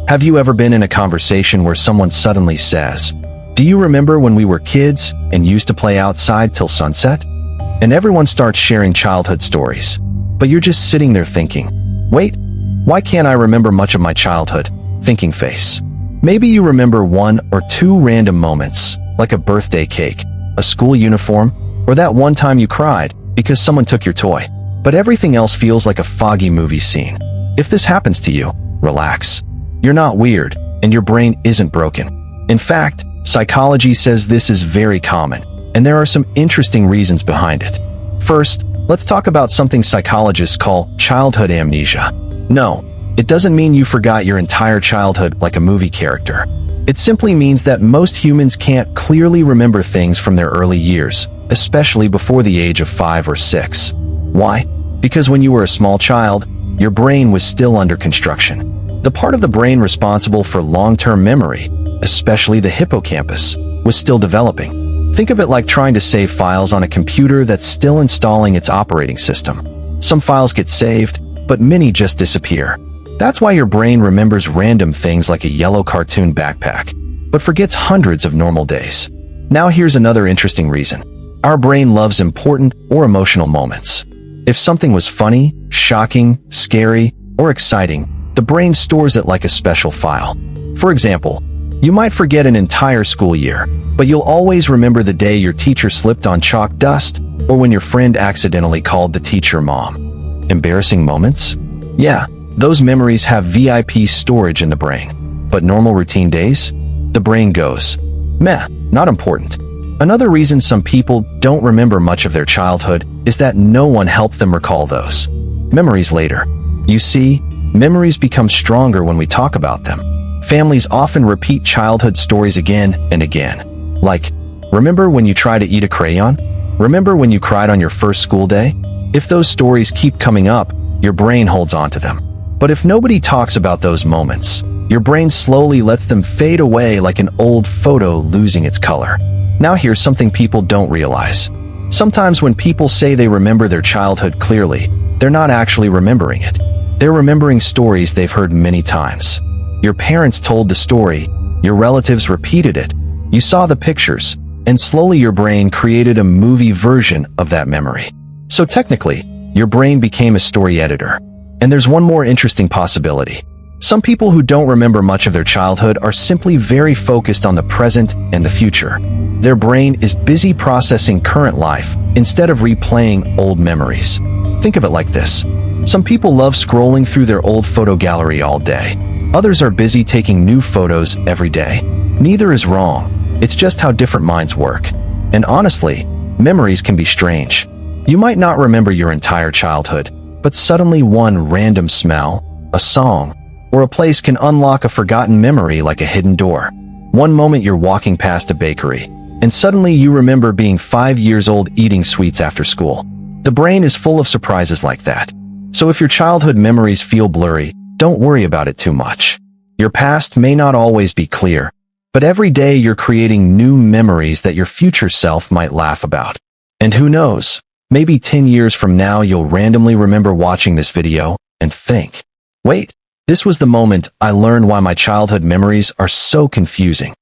Have you ever been in a conversation where someone suddenly says, "Do you remember when we were kids and used to play outside till sunset?" And everyone starts sharing childhood stories. But you're just sitting there thinking, "Wait, why can't I remember much of my childhood?" Thinking face. Maybe you remember one or two random moments, like a birthday cake, a school uniform, or that one time you cried because someone took your toy. But everything else feels like a foggy movie scene. If this happens to you, relax. You're not weird, and your brain isn't broken. In fact, psychology says this is very common, and there are some interesting reasons behind it. First, let's talk about something psychologists call childhood amnesia. No, it doesn't mean you forgot your entire childhood like a movie character. It simply means that most humans can't clearly remember things from their early years, especially before the age of 5 or 6. Why? Because when you were a small child, your brain was still under construction. The part of the brain responsible for long-term memory, especially the hippocampus, was still developing. Think of it like trying to save files on a computer that's still installing its operating system. Some files get saved, but many just disappear. That's why your brain remembers random things like a yellow cartoon backpack, but forgets hundreds of normal days. Now here's another interesting reason. Our brain loves important or emotional moments. If something was funny, shocking, scary, or exciting, the brain stores it like a special file. For example, you might forget an entire school year, but you'll always remember the day your teacher slipped on chalk dust, or when your friend accidentally called the teacher mom. Embarrassing moments? Yeah, those memories have VIP storage in the brain. But normal routine days? The brain goes, meh, not important. Another reason some people don't remember much of their childhood is that no one helped them recall those memories later. You see, memories become stronger when we talk about them. Families often repeat childhood stories again and again. Like, remember when you tried to eat a crayon? Remember when you cried on your first school day? If those stories keep coming up, your brain holds on to them. But if nobody talks about those moments, your brain slowly lets them fade away like an old photo losing its color. Now here's something people don't realize. Sometimes when people say they remember their childhood clearly, they're not actually remembering it. They're remembering stories they've heard many times. Your parents told the story, your relatives repeated it, you saw the pictures, and slowly your brain created a movie version of that memory. So technically, your brain became a story editor. And there's one more interesting possibility. Some people who don't remember much of their childhood are simply very focused on the present and the future. Their brain is busy processing current life instead of replaying old memories. Think of it like this. Some people love scrolling through their old photo gallery all day. Others are busy taking new photos every day. Neither is wrong. It's just how different minds work. And honestly, memories can be strange. You might not remember your entire childhood, but suddenly one random smell, a song, or a place can unlock a forgotten memory like a hidden door. One moment you're walking past a bakery, and suddenly you remember being 5 years old eating sweets after school. The brain is full of surprises like that. So if your childhood memories feel blurry, don't worry about it too much. Your past may not always be clear, but every day you're creating new memories that your future self might laugh about. And who knows, maybe 10 years from now you'll randomly remember watching this video and think, wait, this was the moment I learned why my childhood memories are so confusing.